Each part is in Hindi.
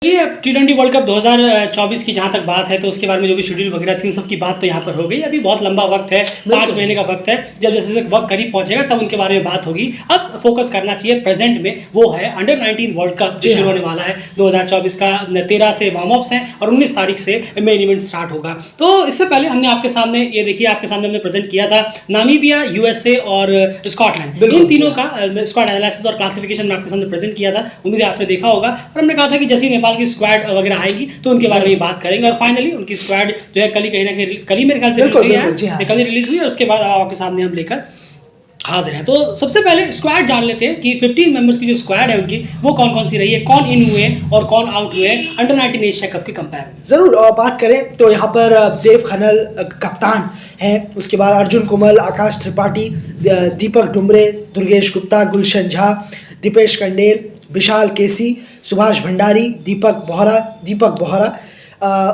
चलिए अब T20 वर्ल्ड कप 2024 की जहाँ तक बात है तो उसके बारे में जो भी शेड्यूल वगैरह थी उन सब की बात तो यहाँ पर हो गई। अभी बहुत लंबा वक्त है, 5 महीने का वक्त है। जब जैसे जैसे वक्त करीब पहुंचेगा तब उनके बारे में बात होगी। अब फोकस करना चाहिए प्रेजेंट में, वो है अंडर 19 वर्ल्ड कप जो शुरू होने वाला है 2024 का। 13 से वार्म अप्स हैं और 19 तारीख से मेन इवेंट स्टार्ट होगा। तो इससे पहले हमने आपके सामने ये देखिए, आपके सामने हमने प्रेजेंट किया था नामीबिया, यूएसए और स्कॉटलैंड, इन तीनों का स्क्वाड एनालिसिस और क्लासिफिकेशन में आपके सामने प्रेजेंट किया था। उम्मीद है आपने देखा होगा। और हमने कहा था कि जैसे ही नेपाल की स्क्वाड वगैरह आएगी तो उनके बारे में बात करेंगे। और फाइनली उनकी स्क्वाड जो है कल ही कहीं ना कहीं, कल ही मेरे ख्याल से कल ही रिलीज हुई और उसके बाद आपके सामने हम लेकर हाजिर हैं। तो सबसे पहले स्क्वाड जान लेते हैं कि 15 मेंबर्स की जो स्क्वाड है उनकी वो कौन कौन सी रही है, कौन इन हुए और कौन आउट हुए अंडर 19 एशिया कप के कंपेयर में। जरूर बात करें तो यहाँ पर देव खन्ना कप्तान हैं, उसके बाद अर्जुन कुमल, आकाश त्रिपाठी, दीपक डुमरे, दुर्गेश गुप्ता, गुलशन झा, दीपेश कंडेल, विशाल केसी, सुभाष भंडारी, दीपक बोहरा,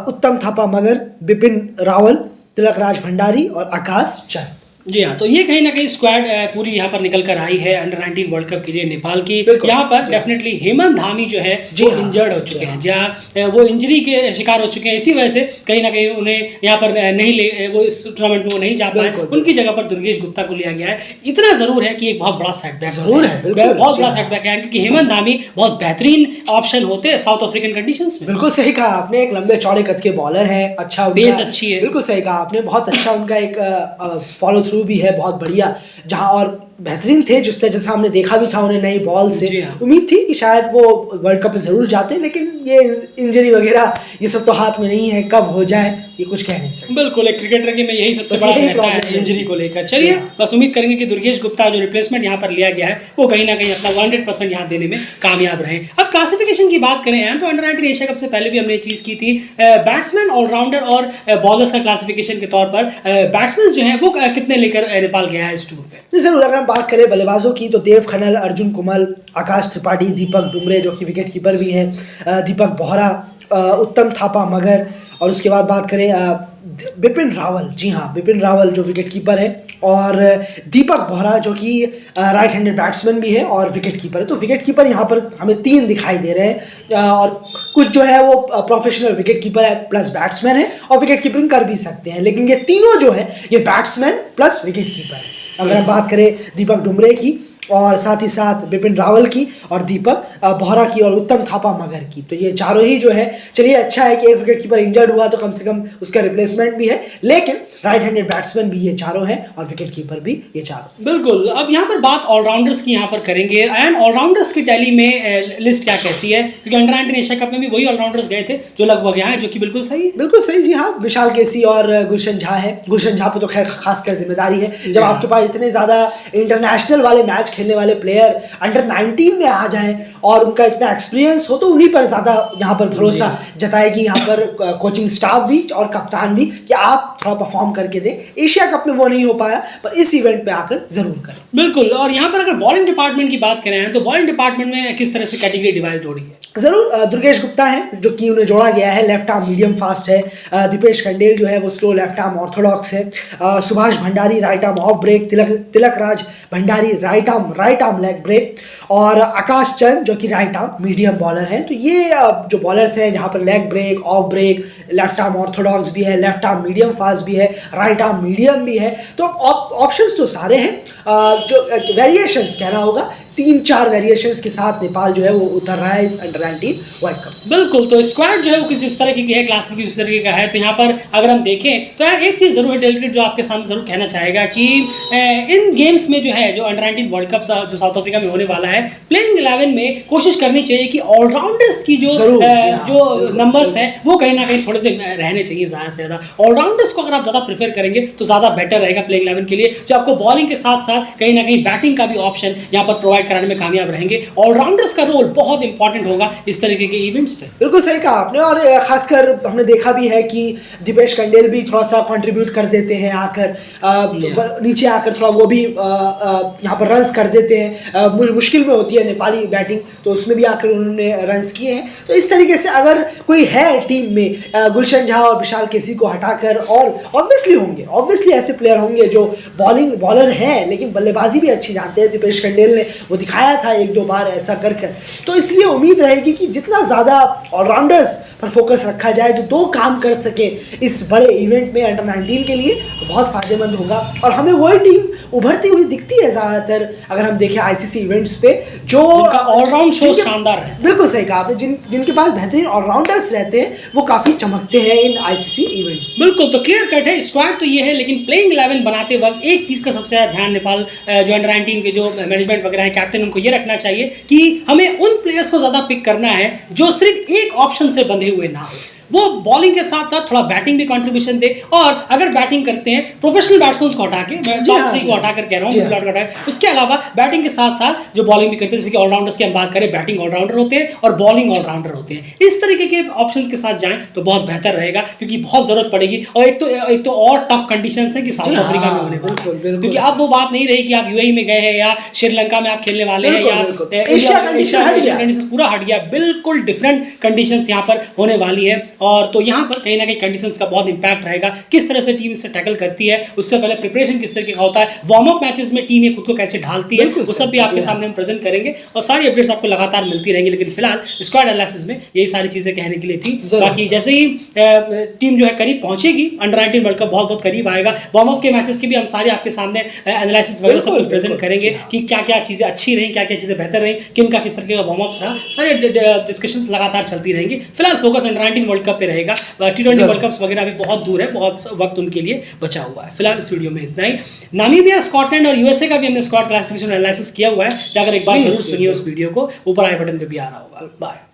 उत्तम थापा मगर, बिपिन रावल, तिलक राज भंडारी और आकाश चंद। जी हाँ, तो ये कहीं ना कहीं स्क्वाड पूरी यहाँ पर निकल कर आई है अंडर 19 वर्ल्ड कप के लिए नेपाल की। यहाँ पर डेफिनेटली हेमंत धामी जो है वो इंजर्ड हो चुके हैं, जहाँ वो इंजरी के शिकार हो चुके हैं। इसी वजह से कहीं ना कहीं उन्हें यहाँ पर वो इस टूर्नामेंट में वो नहीं जा पाए। उनकी जगह पर दुर्गेश गुप्ता को लिया गया है। इतना जरूर है कि एक बहुत बड़ा सेटबैक जरूर है, बहुत बड़ा सेटबैक है, क्योंकि हेमंत धामी बहुत बेहतरीन ऑप्शन होते हैं साउथ अफ्रीकन कंडीशंस में। बिल्कुल सही कहा आपने, एक लंबे चौड़े कद के बॉलर है, अच्छा बेस अच्छी है। बिल्कुल सही कहा आपने, बहुत अच्छा उनका एक फॉलो थ्रू भी है, बहुत बढ़िया, जहां और बेहतरीन थे, जिससे जैसा हमने देखा भी था उन्हें नई बॉल से उम्मीद थी कि शायद वो वर्ल्ड कप में जरूर जाते, लेकिन ये इंजरी वगैरह ये सब तो हाथ में नहीं है, कब हो जाए ये कुछ कह नहीं सकते। बिल्कुल, एक क्रिकेटर के में यही सबसे बड़ा रहता है इंजरी को लेकर। चलिए बस उम्मीद करेंगे कि दुर्गेश गुप्ता जो रिप्लेसमेंट यहाँ पर लिया गया है वो कहीं ना कहीं अपना 100% यहाँ देने में कामयाब रहे। अब क्लासिफिकेशन की बात करें तो अंडर 19 एशिया कप से पहले भी हमने चीज़ की थी, बैट्समैन, ऑलराउंडर और बॉलर्स का क्लासिफिकेशन के तौर पर बैट्समैन जो है वो कितने लेकर नेपाल गया है इस टूर पे। जरूर, अगर हम बात करें बल्लेबाजों की तो देव खन्ना, अर्जुन कुमल, आकाश त्रिपाठी, दीपक डुमरे जो कि विकेट कीपर भी हैं, दीपक बोहरा, उत्तम थापा मगर, और उसके बाद बात करें बिपिन रावल, जी हाँ बिपिन रावल जो विकेट कीपर है, और दीपक बोहरा जो कि राइट हैंडेड बैट्समैन भी है और विकेट कीपर है। तो विकेट कीपर यहाँ पर हमें 3 दिखाई दे रहे हैं, और कुछ जो है वो प्रोफेशनल विकेट कीपर है प्लस बैट्समैन है और विकेट कीपिंग कर भी सकते हैं, लेकिन ये तीनों जो है ये बैट्समैन प्लस विकेट कीपर है। अगर हम बात करें दीपक डुमरे की और साथ ही साथ बिपिन रावल की और दीपक बोहरा की और उत्तम थापा मगर की, तो ये चारों ही जो है, चलिए अच्छा है कि एक विकेट कीपर इंजर्ड हुआ तो कम से कम उसका रिप्लेसमेंट भी है, लेकिन राइट हैंडेड बैट्समैन भी ये चारों हैं और विकेट कीपर भी ये चारों। बिल्कुल, अब यहाँ पर बात ऑलराउंडर्स की यहाँ पर करेंगे एंड ऑलराउंडर्स की टैली में लिस्ट क्या कहती है, क्योंकि अंडर 19 एशिया कप में भी वही ऑलराउंडर्स गए थे जो लगभग यहाँ है, जो कि बिल्कुल सही है। बिल्कुल सही, जी हाँ, विशाल केसी और गुलशन झा है। गुलशन झा पे तो खैर खासकर जिम्मेदारी है, जब आपके पास इतने ज्यादा इंटरनेशनल वाले मैच खेलने वाले प्लेयर अंडर 19 में आ जाएं और उनका इतना एक्सपीरियंस हो तो उन्हीं पर ज़्यादा यहाँ पर भरोसा जताएगी यहाँ पर कोचिंग स्टाफ भी और कप्तान भी कि आप थोड़ा परफॉर्म करके दें। एशिया कप में वो नहीं हो पाया, पर इस इवेंट पे आकर जरूर करें। बिल्कुल, और यहाँ पर अगर बॉलिंग डिपार्टमेंट की बात करें तो बॉलिंग डिपार्टमेंट में किस तरह से कैटेगरी डिवाइड हो रही है। जरूर, दुर्गेश गुप्ता है जो कि उन्हें जोड़ा गया है, लेफ्ट आर्म मीडियम फास्ट है। दीपेश कंडेल जो है वो स्लो लेफ्ट आर्म ऑर्थोडॉक्स है। Subhash Bhandari right arm off break, Tilak Raj Bhandari right arm leg break, और आकाश चंद जो कि राइट आर्म मीडियम बॉलर हैं। तो ये जो बॉलर्स हैं जहाँ पर leg break, off break, left arm orthodox भी है, लेफ्ट आर्म मीडियम फास्ट भी है, राइट आर्म मीडियम भी है। तो ऑप्शंस तो सारे हैं, जो वेरिएशंस कहना होगा, 3-4 वेरिएशंस के साथ नेपाल जो है वो उतर रहा है इस अंडर 19 वर्ल्ड कप। बिल्कुल, तो स्क्वाड जो है वो किस इस तरह की है, क्लासिफिकेशन इस तरह का है। तो यहाँ पर अगर हम देखें तो यार एक चीज़ जरूर है डेलिकेट जो आपके सामने जरूर कहना चाहेगा कि इन गेम्स में जो है, जो अंडर 19 वर्ल्ड कप जो साउथ अफ्रीका में होने वाला है, प्लेइंग 11 में कोशिश करनी चाहिए कि ऑलराउंडर्स की जो नंबर्स हैं वो कहीं ना कहीं थोड़े से रहने चाहिए, ज़्यादा से ज़्यादा ऑलराउंडर्स को अगर आप ज़्यादा प्रेफर करेंगे तो ज़्यादा बेटर रहेगा प्लेइंग 11 के लिए, जो आपको बॉलिंग के साथ साथ कहीं ना कहीं बैटिंग का भी ऑप्शन यहाँ पर प्रोवाइड कराने में कामयाब रहेंगे। ऑलराउंडर्स का रोल बहुत इंपॉर्टेंट होगा इस तरीके के इवेंट्स पे। बिल्कुल सही कहा आपने, और खासकर हमने देखा भी है कि दीपेश कंडेल भी थोड़ा सा कंट्रीब्यूट कर देते हैं आकर, नीचे आकर थोड़ा वो भी यहाँ पर रन्स कर देते हैं। मुश्किल में होती है नेपाली बैटिंग, तो उसमें भी आकर उन्होंने रन्स किए हैं। तो इस तरीके से अगर कोई है टीम में गुलशन झा और विशाल केसी को हटाकर, और ऑब्वियसली ऐसे प्लेयर होंगे जो बॉलर हैं लेकिन बल्लेबाजी भी अच्छी जानते हैं। दीपेश कंडेल ने वो वो दिखाया था 1-2 बार ऐसा कर कर। तो इसलिए उम्मीद रहेगी कि जितना ज़्यादा ऑलराउंडर्स पर फोकस रखा जाए जो 2 काम कर सके इस बड़े इवेंट में अंडर 19 के लिए, तो बहुत फ़ायदेमंद होगा। और हमें वही टीम उभरती हुई दिखती है ज़्यादातर अगर हम देखें आईसीसी इवेंट्स पे, जो ऑलराउंड शो शानदार है। बिल्कुल सही कहा आपने, जिनके पास बेहतरीन ऑलराउंडर्स रहते हैं वो काफ़ी चमकते हैं इन आईसीसी इवेंट्स। बिल्कुल, तो क्लियर कट है, स्क्वाड तो ये है, लेकिन प्लेइंग 11 बनाते वक्त एक चीज़ का सबसे ज़्यादा ध्यान नेपाल जो अंडर 19 के जो मैनेजमेंट वगैरह है, कैप्टन, उनको ये रखना चाहिए कि हमें उन प्लेयर्स को ज़्यादा पिक करना है जो सिर्फ एक ऑप्शन से बंधे हुए ना हो। वो बॉलिंग के साथ साथ थोड़ा बैटिंग भी कंट्रीब्यूशन दे, और अगर बैटिंग करते हैं प्रोफेशनल बैट्समैन को हटा के, मैं टॉप 3 को हटा कर कह रहा हूँ, उसके अलावा बैटिंग के साथ साथ जो बॉलिंग भी करते हैं, जैसे कि ऑलराउंडर्स की हम बात करें, बैटिंग ऑलराउंडर होते हैं और बॉलिंग ऑलराउंडर होते हैं, इस तरीके के ऑप्शन के साथ जाएं तो बहुत बेहतर रहेगा, क्योंकि बहुत जरूरत पड़ेगी। और एक तो और टफ कंडीशन है कि साउथ अफ्रीका में होने वाला, क्योंकि अब वो बात नहीं रही कि आप यूएई में गए हैं या श्रीलंका में आप खेलने वाले हैं या एशिया कंडीशन पूरा हट गया, बिल्कुल डिफरेंट कंडीशंस यहाँ पर होने वाली है। और तो यहाँ पर कहीं ना कहीं कंडीशंस का बहुत इंपैक्ट रहेगा, किस तरह से टीम इससे टैकल करती है, उससे पहले प्रिपरेशन किस तरीके का होता है, वार्म अप मैचेस में टीम खुद को कैसे ढालती है, वो सब भी आपके सामने हम प्रेजेंट करेंगे और सारी अपडेट्स आपको लगातार मिलती रहेंगी। लेकिन फिलहाल स्क्वाड एनालिसिस में यही सारी चीजें कहने के लिए थी। बाकी जैसे ही टीम जो है करीब पहुंचेगी, अंडर 19 वर्ल्ड कप बहुत बहुत करीब आएगा, वार्म अप के मैचेस के भी हम सारे आपके सामने एनालिसिस वगैरह सब प्रेजेंट करेंगे कि क्या क्या चीजें अच्छी रही, क्या क्या चीजें बेहतर रही, किन का किस तरीके का वार्म अप रहा, सारे डिस्कशंस लगातार चलती रहेंगी। फिलहाल फोकस अंडर 19 वर्ल्ड कप पे रहेगा, T20 वर्ल्ड कप्स वगैरह अभी बहुत दूर है, बहुत वक्त उनके लिए बचा हुआ है। फिलहाल इस वीडियो में इतना ही। नामीबिया, स्कॉटलैंड और यूएसए का भी हमने स्क्वाड क्लासिफिकेशन एनालिसिस किया हुआ है, जाकर एक बार जरूर सुनिए उस वीडियो को, ऊपर आई बटन पे भी आ रहा होगा। बाय।